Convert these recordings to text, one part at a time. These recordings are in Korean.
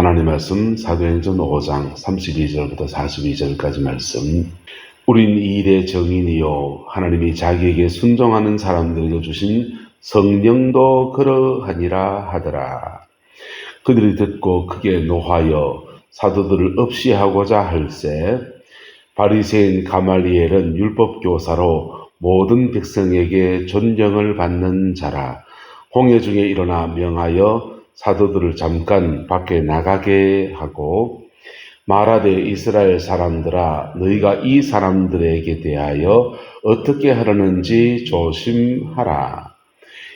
하나님 말씀 사도행전 5장 32절부터 42절까지 말씀. 우린 이 일의 정인이요 하나님이 자기에게 순종하는 사람들에게 주신 성령도 그러하니라 하더라. 그들이 듣고 크게 노하여 사도들을 없이하고자 할세. 바리새인 가말리엘은 율법교사로 모든 백성에게 존경을 받는 자라. 홍해 중에 일어나 명하여 사도들을 잠깐 밖에 나가게 하고 말하되 이스라엘 사람들아 너희가 이 사람들에게 대하여 어떻게 하려는지 조심하라.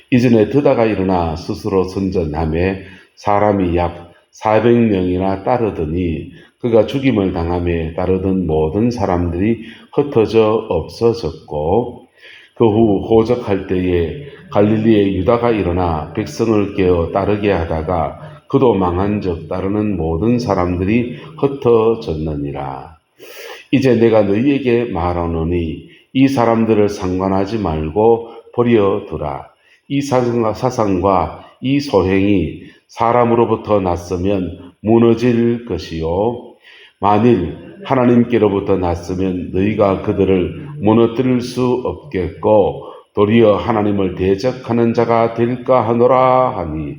이전에 드다가 일어나 스스로 선전하며 사람이 약 400명이나 따르더니 그가 죽임을 당하며 따르던 모든 사람들이 흩어져 없어졌고 그 후 호적할 때에 갈릴리의 유다가 일어나 백성을 깨어 따르게 하다가 그도 망한 적 따르는 모든 사람들이 흩어졌느니라. 이제 내가 너희에게 말하노니 이 사람들을 상관하지 말고 버려두라. 이 사상과 이 소행이 사람으로부터 났으면 무너질 것이요 만일 하나님께로부터 났으면 너희가 그들을 무너뜨릴 수 없겠고 도리어 하나님을 대적하는 자가 될까 하노라 하니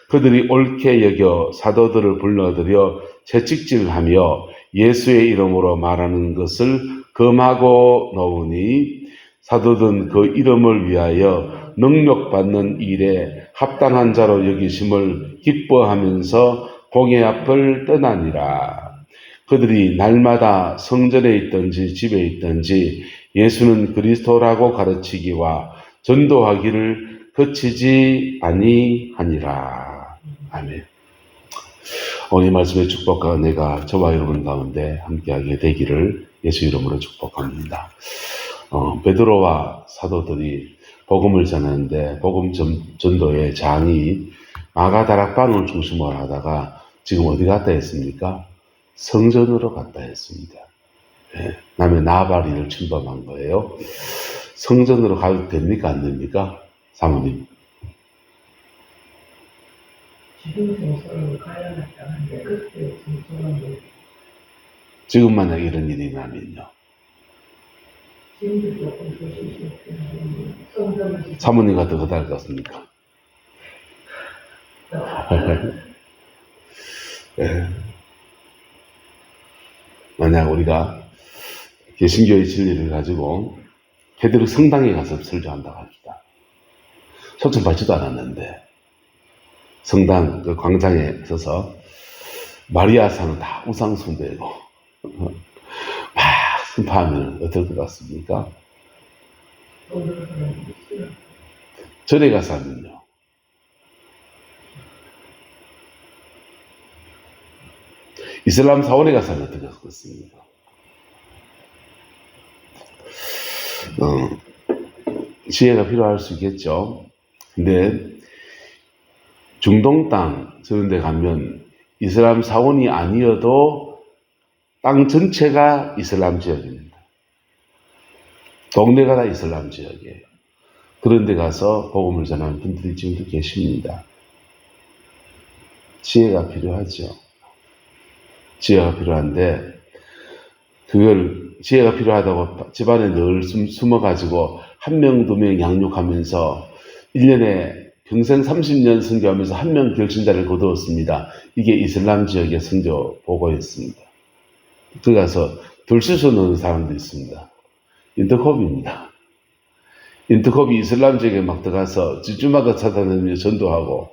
그들이 옳게 여겨 사도들을 불러들여 채찍질하며 예수의 이름으로 말하는 것을 금하고 놓으니 사도들은 그 이름을 위하여 능력받는 일에 합당한 자로 여기심을 기뻐하면서 공회 앞을 떠나니라. 그들이 날마다 성전에 있든지 집에 있든지 예수는 그리스도라고 가르치기와 전도하기를 그치지 아니하니라. 아멘. 오늘 말씀의 축복과 은혜가 저와 여러분 가운데 함께하게 되기를 예수 이름으로 축복합니다. 베드로와 사도들이 복음을 전하는데 복음 전도의 장이 마가다락방을 중심으로 하다가 지금 어디 갔다 했습니까? 성전으로 갔다 했습니다. 네, 남의 나발이를 침범한 거예요. 성전으로 가도 됩니까? 안 됩니까? 사모님. 지금 정서로 가야 마땅한데 그때 정서는 지금 만약 이런 일이 나면요. 지금도 조금 조심히 성전을 사모님과 더 그다를 것 같습니까? 네. 만약 우리가 개신교의 진리를 가지고 베드로 성당에 가서 설교한다고 합시다. 초청받지도 않았는데 성당 그 광장에 서서 마리아상은 다 우상 숭배고 막 선포하면 어떨 것 같습니까? 절에 가서 하면요. 이슬람 사원에 가서 하면 어떨 것 같습니까? 지혜가 필요할 수 있겠죠. 근데 중동 땅 저런 데 가면 이슬람 사원이 아니어도 땅 전체가 이슬람 지역입니다. 동네가 다 이슬람 지역이에요. 그런 데 가서 복음을 전하는 분들이 지금도 계십니다. 지혜가 필요하죠. 지혜가 필요한데 그걸 지혜가 필요하다고 집안에 늘 숨어가지고 한 명, 두 명 양육하면서 1년에 평생 30년 선교하면서 한 명 결신자를 거두었습니다. 이게 이슬람 지역의 선교 보고였습니다. 그 가서 들쑤서 넣는 사람도 있습니다. 인터컵입니다. 인터컵이 이슬람 지역에 막 들어가서 집주마다 찾아다니며 전도하고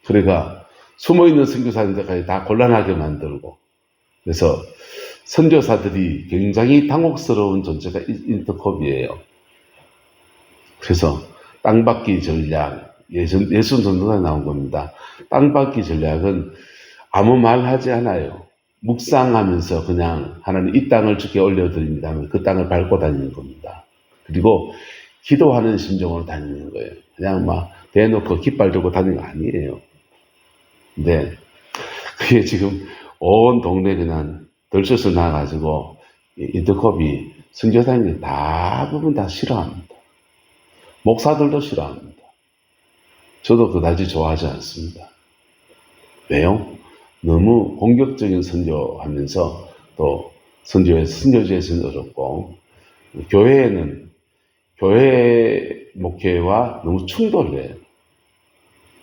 그러니까 숨어있는 선교사님들까지 다 곤란하게 만들고 그래서 선교사들이 굉장히 당혹스러운 존재가 인터컵이에요. 그래서 땅받기 전략, 예수 전도가 나온 겁니다. 땅받기 전략은 아무 말 하지 않아요. 묵상하면서 그냥 하나님 이 땅을 주께 올려드립니다 하면 그 땅을 밟고 다니는 겁니다. 그리고 기도하는 심정으로 다니는 거예요. 그냥 막 대놓고 깃발 들고 다니는 거 아니에요. 근데 그게 지금 온 동네 그냥 들쳐서 나가지고 인터컵이 선교사님들 대부분 다 싫어합니다. 목사들도 싫어합니다. 저도 그다지 좋아하지 않습니다. 왜요? 너무 공격적인 선교하면서 또 선교지에서는 어렵고, 교회에는 교회 목회와 너무 충돌해요.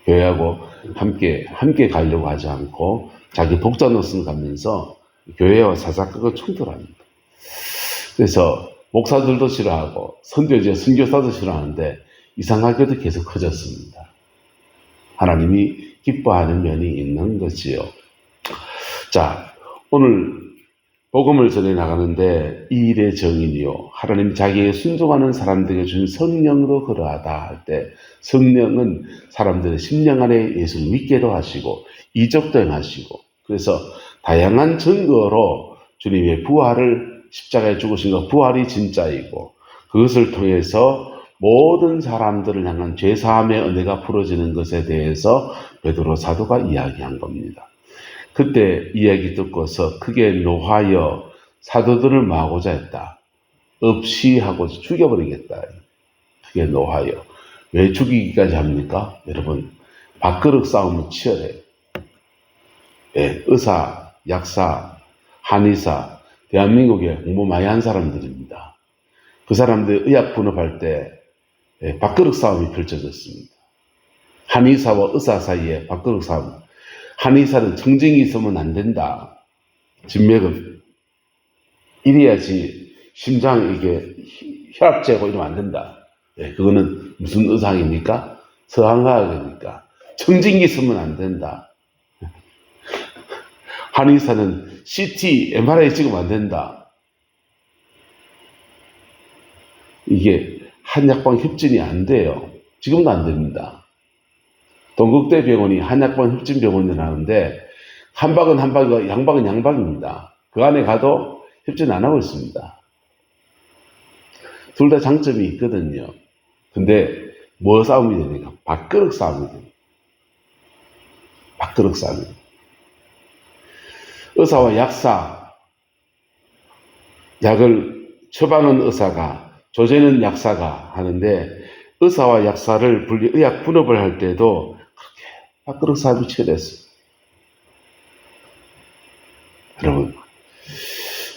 교회하고 함께 가려고 하지 않고 자기 독자 노선 가면서 교회와 사사건건 충돌합니다. 그래서 목사들도 싫어하고 선교사도 싫어하는데 이상하게도 계속 커졌습니다. 하나님이 기뻐하는 면이 있는 거지요. 자, 오늘 복음을 전해 나가는데 이 일의 정인이요, 하나님 자기에 순종하는 사람들에게 주신 성령으로 그러하다 할 때, 성령은 사람들의 심령 안에 예수를 믿게도 하시고 이적도 행하시고, 그래서 다양한 증거로 주님의 부활을, 십자가에 죽으신 것, 부활이 진짜이고, 그것을 통해서 모든 사람들을 향한 죄사함의 은혜가 풀어지는 것에 대해서 베드로 사도가 이야기한 겁니다. 그때 이야기 듣고서 크게 노하여 사도들을 마고자 했다. 없이 하고 죽여버리겠다. 크게 노하여. 왜 죽이기까지 합니까? 여러분, 밥그릇 싸움은 치열해요. 예, 의사, 약사, 한의사, 대한민국에 공부 많이 한 사람들입니다. 그 사람들 의학 분업할 때 밥그릇 싸움이 펼쳐졌습니다. 한의사와 의사 사이에 밥그릇 싸움. 한의사는 청정이 있으면 안 된다. 진맥은 이래야지 심장 이게 혈압제고 이러면 안 된다. 그거는 무슨 의상입니까? 서양과학입니까? 청정이 있으면 안 된다. 한의사는 CT, MRI 찍으면 안 된다. 이게 한약방 협진이 안 돼요. 지금도 안 됩니다. 동국대 병원이 한약방 협진병원이라는데 한방은 한방이고 양방은 양방입니다. 그 안에 가도 협진 안 하고 있습니다. 둘 다 장점이 있거든요. 근데 뭐 싸움이 되니까? 밥그릇 싸움이 됩니다. 밥그릇 싸움. 의사와 약사, 약을 처방은 의사가, 조제는 약사가 하는데, 의사와 약사를 의학 분업을 할 때도 그렇게 밥그릇 싸움이 치열했어요. 여러분,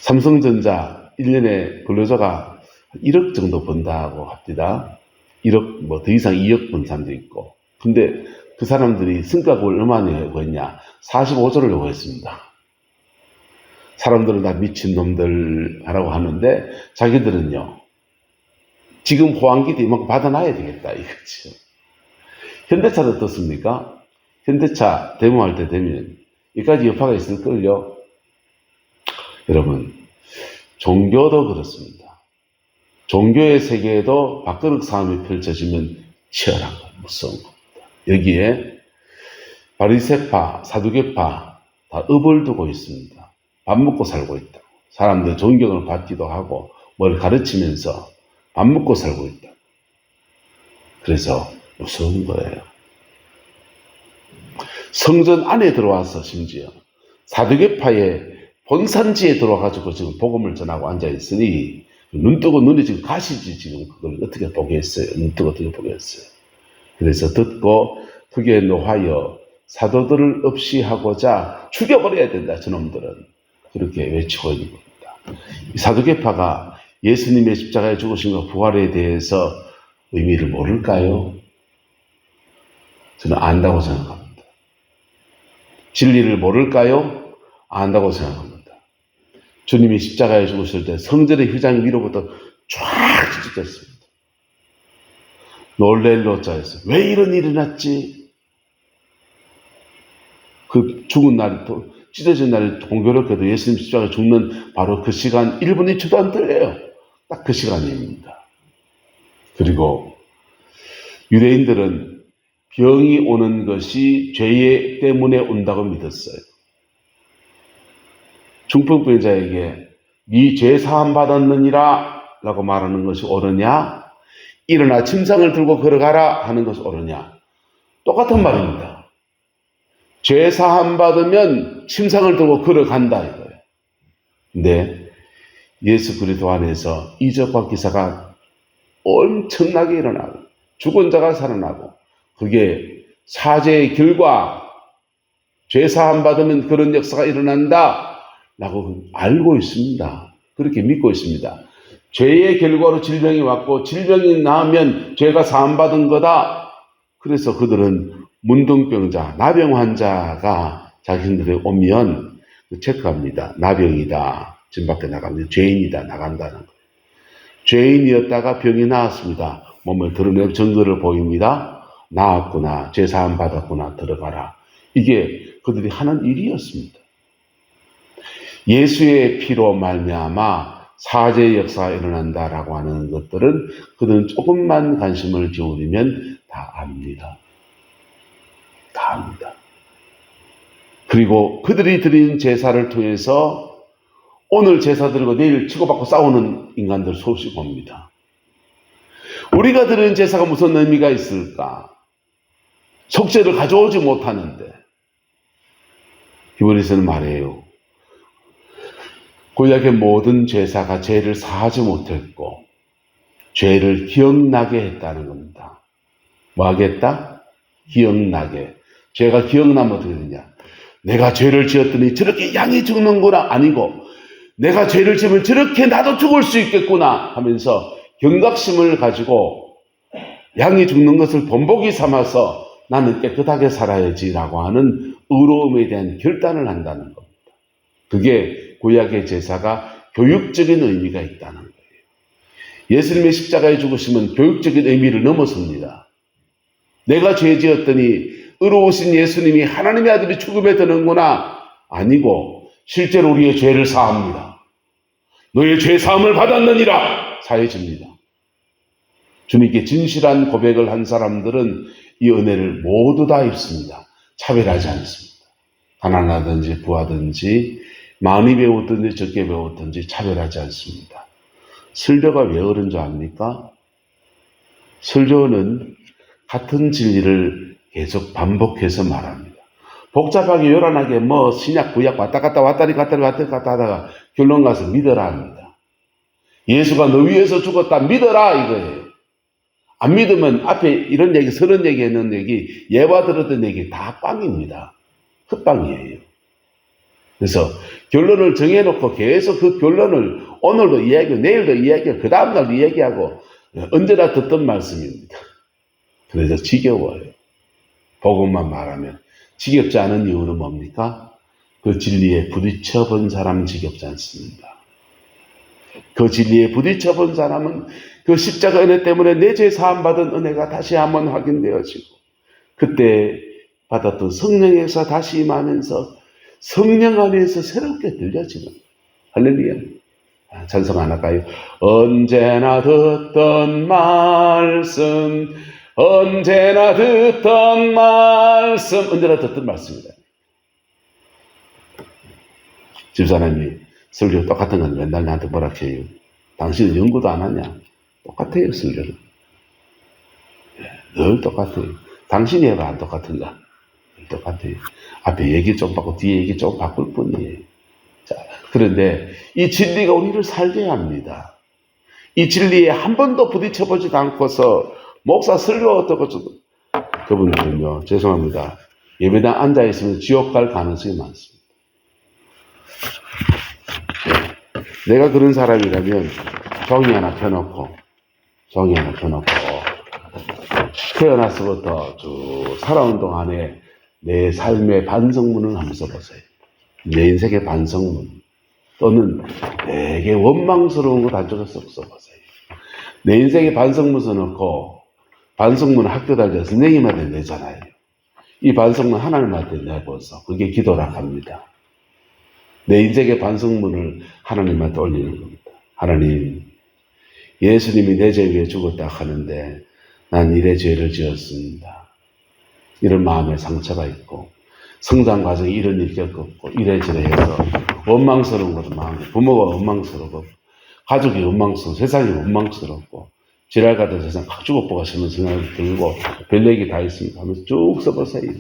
삼성전자 1년에 근로자가 1억 정도 번다고 합니다. 1억, 뭐 더 이상 2억 번 사람도 있고. 근데 그 사람들이 성과급을 얼마나 요구했냐? 45조를 요구했습니다. 사람들은 다 미친놈들 하라고 하는데 자기들은요, 지금 호황기 때 이만큼 받아놔야 되겠다 이거죠. 현대차도 어떻습니까? 현대차 데모할 때 되면 여기까지 여파가 있을걸요. 여러분, 종교도 그렇습니다. 종교의 세계에도 밥그릇 싸움이 펼쳐지면 치열한 거, 무서운 겁니다. 여기에 바리새파, 사두개파 다 업을 두고 있습니다. 밥 먹고 살고 있다. 사람들 존경을 받기도 하고 뭘 가르치면서 밥 먹고 살고 있다. 그래서 무서운 거예요. 성전 안에 들어와서 심지어 사두개파의 본산지에 들어와가지고 지금 복음을 전하고 앉아있으니 눈뜨고 눈이 지금 가시지 지금 그걸 어떻게 보겠어요. 눈뜨고 어떻게 보겠어요. 그래서 듣고 그게 노하여 사도들을 없이 하고자 죽여버려야 된다. 저놈들은. 그렇게 외치고 있는 겁니다. 사두개파가 예수님의 십자가에 죽으심과 부활에 대해서 의미를 모를까요? 저는 안다고 생각합니다. 진리를 모를까요? 안다고 생각합니다. 주님이 십자가에 죽으실 때 성전의 휘장 위로부터 쫙 찢어졌습니다. 놀랄 자에서 왜 이런 일이 났지? 그 죽은 날이 또 찢어진 날이 공교롭게도 예수님 십자가에 죽는 바로 그 시간 1분 1초도 안 들려요. 딱 그 시간입니다. 그리고 유대인들은 병이 오는 것이 죄 때문에 온다고 믿었어요. 중풍병자에게 네 죄 사함 받았느니라 라고 말하는 것이 옳으냐? 일어나 침상을 들고 걸어가라 하는 것이 옳으냐? 똑같은 말입니다. 죄 사함 받으면 침상을 들고 걸어간다 이거예요. 근데 예수 그리스도 안에서 이적과 기사가 엄청나게 일어나고 죽은 자가 살아나고 그게 사죄의 결과, 죄 사함 받으면 그런 역사가 일어난다 라고 알고 있습니다. 그렇게 믿고 있습니다. 죄의 결과로 질병이 왔고 질병이 나으면 죄가 사함 받은 거다. 그래서 그들은 문둥병자, 나병 환자가 자신들이 오면 체크합니다. 나병이다. 집 밖에 나갑니다. 죄인이다. 나간다는 거예요. 죄인이었다가 병이 나았습니다. 몸을 드러내고 증거를 보입니다. 나았구나. 죄 사함 받았구나. 들어가라. 이게 그들이 하는 일이었습니다. 예수의 피로 말미암아 사죄의 역사가 일어난다라고 하는 것들은 그들은 조금만 관심을 기울이면 다 압니다. 다 압니다. 그리고 그들이 드린 제사를 통해서 오늘 제사 드리고 내일 치고받고 싸우는 인간들 수없이 봅니다. 우리가 드리는 제사가 무슨 의미가 있을까? 속죄를 가져오지 못하는데 히브리서는 말해요. 구약의 모든 제사가 죄를 사하지 못했고 죄를 기억나게 했다는 겁니다. 뭐 하겠다? 기억나게. 죄가 기억나면 어떻게 되냐? 내가 죄를 지었더니 저렇게 양이 죽는구나. 아니고 내가 죄를 지으면 저렇게 나도 죽을 수 있겠구나 하면서 경각심을 가지고 양이 죽는 것을 본보기 삼아서 나는 깨끗하게 살아야지라고 하는 의로움에 대한 결단을 한다는 겁니다. 그게 구약의 제사가 교육적인 의미가 있다는 거예요. 예수님의 십자가에 죽으심은 교육적인 의미를 넘어섭니다. 내가 죄 지었더니 의로우신 예수님이 하나님의 아들이 죽음에 드는구나. 아니고 실제로 우리의 죄를 사합니다. 너의 죄 사함을 받았느니라 사해집니다. 주님께 진실한 고백을 한 사람들은 이 은혜를 모두 다 입습니다. 차별하지 않습니다. 가난하든지 부하든지 많이 배웠든지 적게 배웠든지 차별하지 않습니다. 설교가 왜 그런 줄 압니까? 설교는 같은 진리를 계속 반복해서 말합니다. 복잡하게 요란하게 신약 구약 왔다 갔다 하다가 결론 가서 믿어라 합니다. 예수가 너 위해서 죽었다 믿어라 이거예요. 안 믿으면 앞에 이런 얘기 서른 얘기 했는 얘기 예와 들었던 얘기 다 꽝입니다. 헛방이에요. 그래서 결론을 정해놓고 계속 그 결론을 오늘도 이야기하고 내일도 이야기하고 그 다음날도 이야기하고 언제나 듣던 말씀입니다. 그래서 지겨워요. 복음만 말하면. 지겹지 않은 이유는 뭡니까? 그 진리에 부딪혀 본 사람은 지겹지 않습니다. 그 진리에 부딪혀 본 사람은 그 십자가 은혜 때문에 내 죄 사함 받은 은혜가 다시 한번 확인되어지고 그때 받았던 성령의 역사 다시 임하면서 성령 안에서 새롭게 들려지는 할렐루야. 찬송 안 할까요? 언제나 듣던 말씀 언제나 듣던 말씀입니다. 집사람이 설교 똑같은 건 맨날 나한테 뭐라 해요. 당신은 연구도 안 하냐? 똑같아요, 설교는. 늘 똑같아요. 당신이 해봐, 안 똑같은가? 똑같아요. 앞에 얘기 좀 바꾸고 뒤에 얘기 좀 바꿀 뿐이에요. 자, 그런데 이 진리가 우리를 살게 합니다. 이 진리에 한 번도 부딪혀보지도 않고서 목사 설교 어떻고 그분들은요, 죄송합니다. 예배당 앉아있으면 지옥 갈 가능성이 많습니다. 내가 그런 사람이라면 종이 하나 펴놓고 태어나서부터 쭉 살아온 동안에 내 삶의 반성문을 한번 써보세요. 내 인생의 반성문 또는 되게 원망스러운 것 한쪽에 쏙 써보세요. 내 인생의 반성문 써놓고 반성문 학교 다닐 때 선생님한테 내잖아요. 이 반성문 하나님한테 내보소. 그게 기도라 합니다. 내 인생의 반성문을 하나님한테 올리는 겁니다. 하나님, 예수님이 내 죄 위에 죽었다 하는데 난 이래 죄를 지었습니다. 이런 마음에 상처가 있고 성장 과정에 이런 일이 겪었고 이래저래 해서 원망스러운 것도 많고 부모가 원망스럽고 가족이 원망스럽고 세상이 원망스럽고 지랄 같은 세상 확 죽어보가 싶은 생각이 들고 별 얘기 다 있습니다 하면서 쭉 써보세요.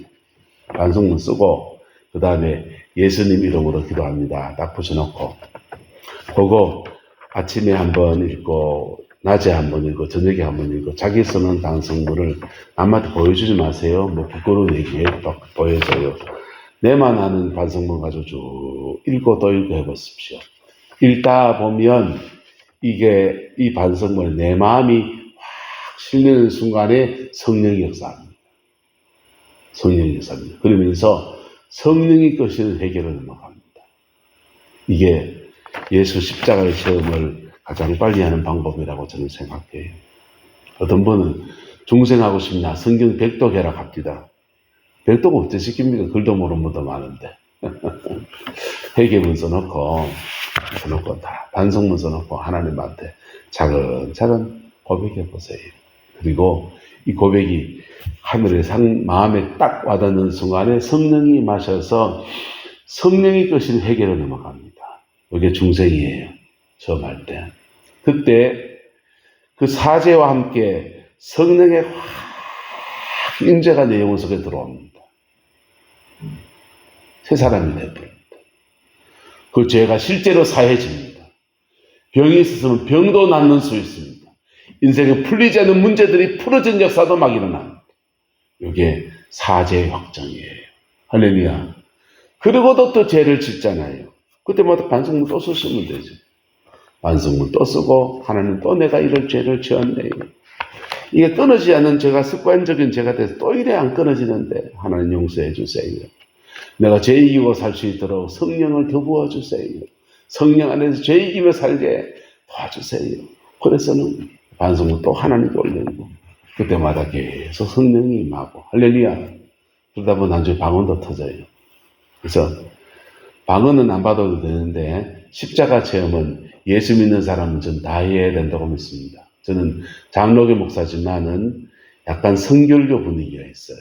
반성문 쓰고 그 다음에 예수님 이름으로 기도합니다. 딱 붙여놓고 그거 아침에 한번 읽고 낮에 한번 읽고 저녁에 한번 읽고 자기 쓰는 반성문을 남한테 보여주지 마세요. 부끄러운 얘기에 보여줘요. 내만 아는 반성문 가지고 쭉 읽고 또 읽고 해보십시오. 읽다 보면 이게 이 반성문에 내 마음이 확 실리는 순간에 성령이 역사합니다. 성령이 역사합니다. 그러면서 성령이 끄시는 해결을 넘어갑니다. 이게 예수 십자가의 체험을 가장 빨리 하는 방법이라고 저는 생각해요. 어떤 분은 중생하고 싶냐 성경 백독해라 갑니다. 백독 어째 시킵니까? 글도 모르는 분도 많은데. 회개문서 넣고 다 반성문서 넣고 하나님한테 차근차근 고백해 보세요. 그리고 이 고백이 하늘의 마음에 딱 와닿는 순간에 성령이 마셔서 성령이 끄신 회개로 넘어갑니다. 이게 중생이에요. 처음 할 때. 그때 그 사제와 함께 성령의 확 임재가 내 영혼 속에 들어옵니다. 새 사람이 되버립니다. 그 죄가 실제로 사해집니다. 병이 있었으면 병도 낫는 수 있습니다. 인생에 풀리지 않는 문제들이 풀어진 역사도 막 일어납니다. 이게 사죄의 확정이에요. 할렐루야. 그리고도 또 죄를 짓잖아요. 그때마다 반성문 또 쓰시면 되죠. 반성문 또 쓰고 하나님 또 내가 이럴 죄를 지었네. 이게 끊어지지 않는 죄가 습관적인 죄가 돼서 또 이래 안 끊어지는데 하나님 용서해 주세요. 내가 죄 이기고 살 수 있도록 성령을 더 부어주세요. 성령 안에서 죄 이기며 살게 도와주세요. 그래서는 반성문 또 하나님께 올리고 그때마다 계속 성령이 임하고 할렐루야. 그러다 보면 나중에 방언도 터져요. 그래서 방언은 안 받아도 되는데 십자가 체험은 예수 믿는 사람은 전 다 해야 된다고 믿습니다. 저는 장로교 목사지만은 약간 성결교 분위기가 있어요.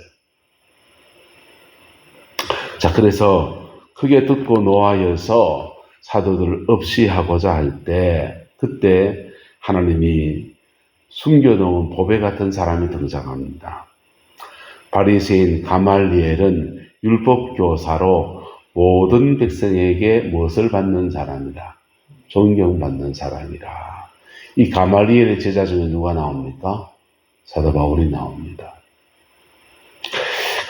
자, 그래서 크게 듣고 노하여서 사도들을 없이 하고자 할 때 그때 하나님이 숨겨놓은 보배 같은 사람이 등장합니다. 바리새인 가말리엘은 율법교사로 모든 백성에게 무엇을 받는 사람이라? 존경받는 사람이라. 이 가말리엘의 제자 중에 누가 나옵니까? 사도 바울이 나옵니다.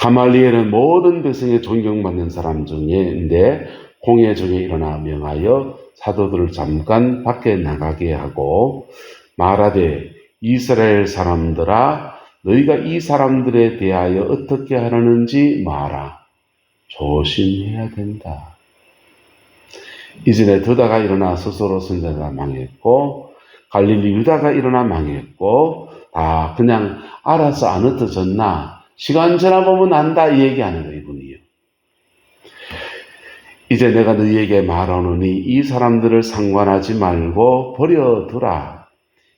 가말리엘은 모든 백성에 존경받는 사람 중에인데 공회 중에 일어나 명하여 사도들을 잠깐 밖에 나가게 하고 말하되 이스라엘 사람들아 너희가 이 사람들에 대하여 어떻게 하려는지 말아. 조심해야 된다. 이전에 드다가 일어나 스스로 선자가 망했고 갈릴리 유다가 일어나 망했고 다 그냥 알아서 안 흩어졌나 시간 지나보면 안다 이 얘기하는 거예요. 이분이요. 이제 내가 너희에게 말하노니 이 사람들을 상관하지 말고 버려두라.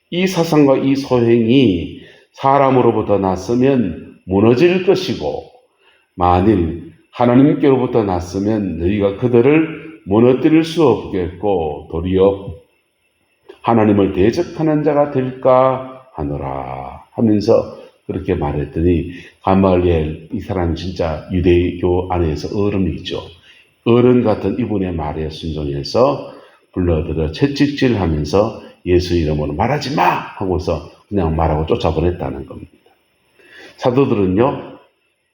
이 사상과 이 소행이 사람으로부터 났으면 무너질 것이고 만일 하나님께로부터 났으면 너희가 그들을 무너뜨릴 수 없겠고 도리어 하나님을 대적하는 자가 될까 하노라 하면서 그렇게 말했더니 가말리엘 이 사람은 진짜 유대교 안에서 어른이죠. 어른 같은 이분의 말에 순종해서 불러들여 채찍질하면서 예수 이름으로 말하지 마 하고서 그냥 말하고 쫓아보냈다는 겁니다. 사도들은요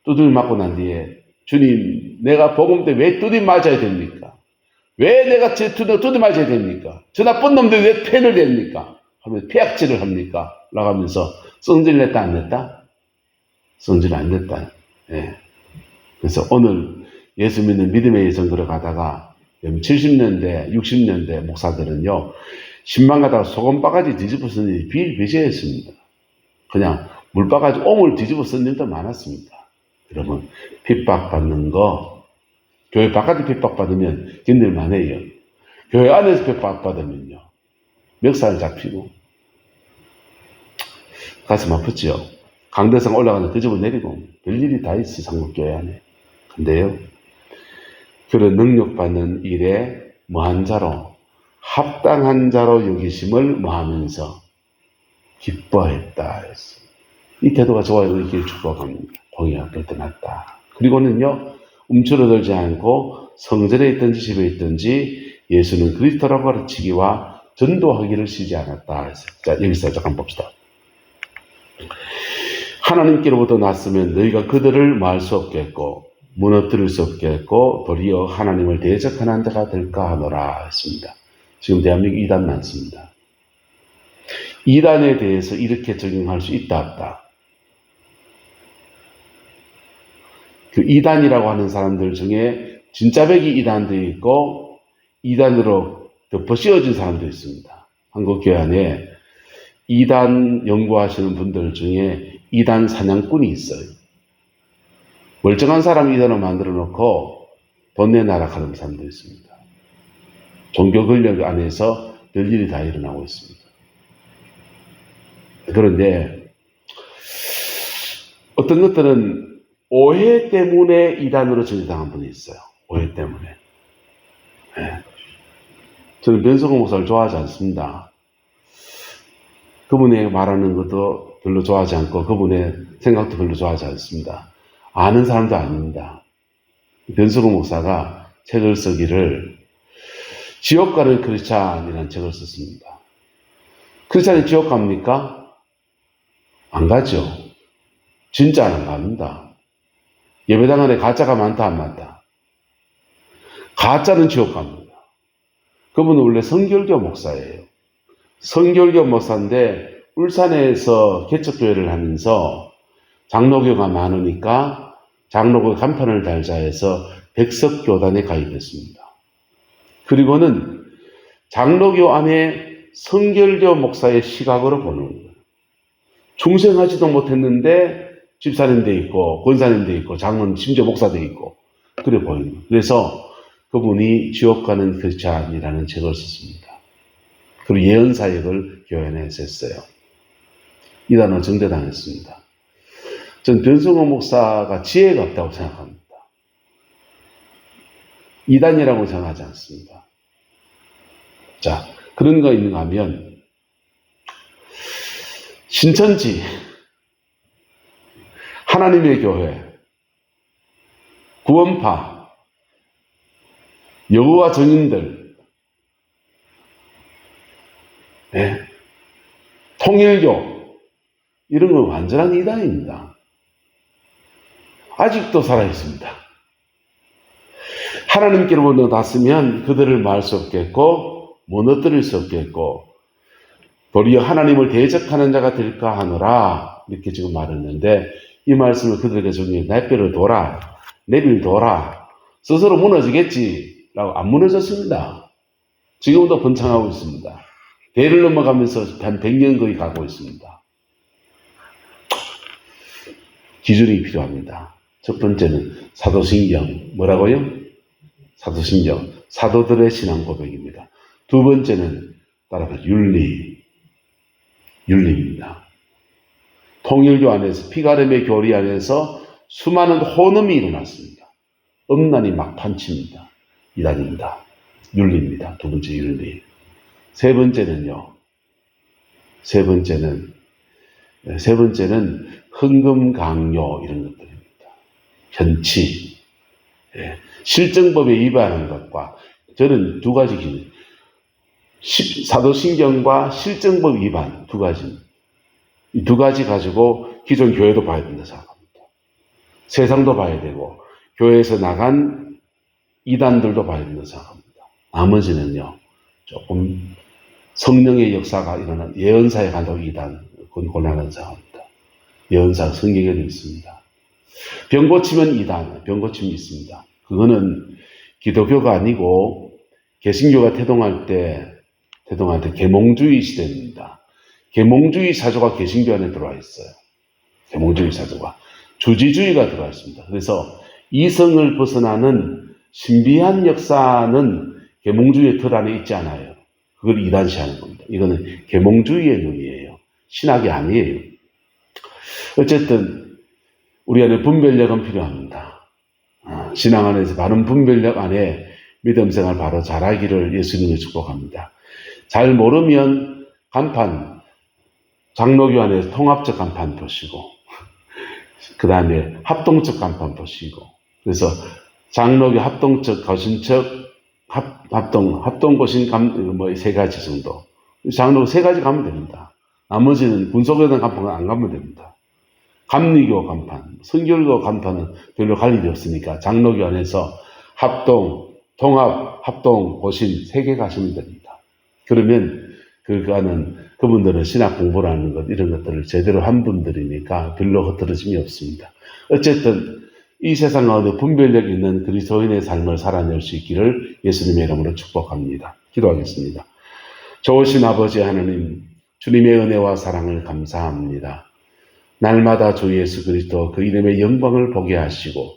두드려 맞고 난 뒤에 주님 내가 복음 때 왜 두드려 맞아야 됩니까? 왜 내가 두드려 맞아야 됩니까? 저 나쁜 놈들 왜 펜을 냅니까? 하면 폐악질을 합니까? 라고 하면서 성질 냈다 안 냈다? 성질 안 냈다. 예. 그래서 오늘 예수 믿는 믿음의 여정 들어가다가 70년대 60년대 목사들은요 신방 가다가 소금 바가지 뒤집어 쓴 일이 비일비재했습니다. 그냥 물바가지 오물 뒤집어 쓴 일도 많았습니다. 여러분 핍박받는 거 교회 바깥에 핍박받으면 견딜만 해요. 교회 안에서 핍박받으면요 멱살 잡히고 가슴 아프죠. 강대상 올라가는 그 집을 내리고 별일이 다 있어 상국교회 안에. 근데요 그런 능력받는 일에 뭐한 자로 합당한 자로 여기심을 뭐하면서 기뻐했다 했어. 이 태도가 좋아요. 이렇게 축복합니다. 공의가 펼쳐놨다. 그리고는요 움츠러들지 않고 성전에 있든지 집에 있든지 예수는 그리스도라고 가르치기와 전도하기를 쉬지 않았다 했어. 자 여기서 잠깐 봅시다. 하나님께로부터 났으면 너희가 그들을 말 수 없겠고 무너뜨릴 수 없겠고 도리어 하나님을 대적하는 자가 될까 하노라 했습니다. 지금 대한민국 이단 많습니다. 이단에 대해서 이렇게 적용할 수 있다 없다. 그 이단이라고 하는 사람들 중에 진짜배기 이단도 있고 이단으로 덮어 씌워진 사람도 있습니다. 한국교회 안에 이단 연구하시는 분들 중에 이단 사냥꾼이 있어요. 멀쩡한 사람 이단을 만들어 놓고 돈 내놔라 하는 사람도 있습니다. 종교 권력 안에서 별일이 다 일어나고 있습니다. 그런데 어떤 것들은 오해 때문에 이단으로 전이당한 분이 있어요. 오해 때문에. 네. 저는 변성호 목사를 좋아하지 않습니다. 그분의 말하는 것도 별로 좋아하지 않고 그분의 생각도 별로 좋아하지 않습니다. 아는 사람도 아닙니다. 변성호 목사가 책을 쓰기를 지옥 가는 크리스찬이라는 책을 썼습니다. 크리스찬이 지옥 갑니까? 안 가죠. 진짜 안 갑니다. 예배당 안에 가짜가 많다 안 많다? 가짜는 지옥 갑니다. 그분은 원래 성결교 목사예요. 성결교 목사인데 울산에서 개척교회를 하면서 장로교가 많으니까 장로교 간판을 달자 해서 백석교단에 가입했습니다. 그리고는 장로교 안에 성결교 목사의 시각으로 보는 거예요. 중생하지도 못했는데 집사님 돼 있고 권사님 돼 있고 장로님 심지어 목사 돼 있고 그래 보이는 거예요. 그래서 그분이 지옥 가는 크리스찬이라는 책을 썼습니다. 그리고 예언 사역을 교회 내에서 했어요. 이단은 정죄당했습니다. 전 변성호 목사가 지혜가 없다고 생각합니다. 이단이라고 생각하지 않습니다. 자, 그런 거 있는가 하면 신천지, 하나님의 교회, 구원파, 여호와 증인들, 네. 통일교 이런 건 완전한 이단입니다. 아직도 살아있습니다. 하나님께로부터 났으면 그들을 말 수 없겠고 무너뜨릴 수 없겠고 도리어 하나님을 대적하는 자가 될까 하노라 이렇게 지금 말했는데 이 말씀을 그들에게 정리해 내 뼈를 둬라 내비를 둬라 스스로 무너지겠지 라고 안 무너졌습니다. 지금도 번창하고 있습니다. 대를 넘어가면서 한 100년 거의 가고 있습니다. 기준이 필요합니다. 첫 번째는 사도신경 뭐라고요? 사도신경 사도들의 신앙 고백입니다. 두 번째는 따라서 윤리입니다. 통일교 안에서 피가름의 교리 안에서 수많은 혼음이 일어났습니다. 음란이 막 판칩니다. 이단입니다. 윤리입니다. 두 번째 윤리. 세 번째는요. 세 번째는 헌금 강요 이런 것들입니다. 편치, 실정법에 위반하는 것과 저는 두 가지 기준. 사도신경과 실정법 위반 두 가지. 이 두 가지 가지고 기존 교회도 봐야 된다 생각합니다. 세상도 봐야 되고 교회에서 나간 이단들도 봐야 된다 생각합니다. 나머지는요 조금 성령의 역사가 일어난 예언사에 간다고 이단 그건 곤란한 생각합니다. 예언사 성경에도 있습니다. 병 고치면 이단 병 고침이 있습니다. 그거는 기독교가 아니고 개신교가 태동할 때 계몽주의 시대입니다. 계몽주의 사조가 개신교 안에 들어와 있어요. 계몽주의 사조가. 주지주의가 들어와 있습니다. 그래서 이성을 벗어나는 신비한 역사는 계몽주의의 틀 안에 있지 않아요. 그걸 이단시하는 겁니다. 이거는 계몽주의의 눈이에요. 신학이 아니에요. 어쨌든 우리 안에 분별력은 필요합니다. 신앙 안에서 바른 분별력 안에 믿음 생활 바로 잘하기를 예수님을 축복합니다. 잘 모르면 간판, 장로교 안에서 통합적 간판 보시고, 그 다음에 합동적 간판 보시고, 그래서 장로교 합동적, 거신적, 합동거신 세 가지 정도. 장로 세 가지 가면 됩니다. 나머지는 군속에 대한 간판은 안 가면 됩니다. 감리교 간판, 선결교 간판은 별로 갈 일이 없으니까 장로교 안에서 합동, 통합, 합동, 고신 3개 가시면 됩니다. 그러면 그분들은 신학 공부를 하는 것, 이런 것들을 제대로 한 분들이니까 별로 흐트러짐이 없습니다. 어쨌든 이 세상 가운데 분별력 있는 그리스도인의 삶을 살아낼 수 있기를 예수님의 이름으로 축복합니다. 기도하겠습니다. 좋으신 아버지 하나님, 주님의 은혜와 사랑을 감사합니다. 날마다 주 예수 그리스도 그 이름의 영광을 보게 하시고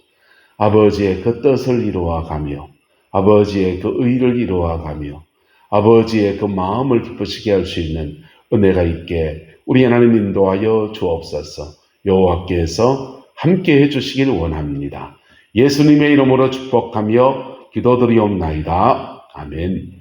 아버지의 그 뜻을 이루어가며 아버지의 그 의를 이루어가며 아버지의 그 마음을 기쁘시게 할 수 있는 은혜가 있게 우리 하나님 인도하여 주옵소서. 여호와께서 함께 해주시길 원합니다. 예수님의 이름으로 축복하며 기도드리옵나이다. 아멘.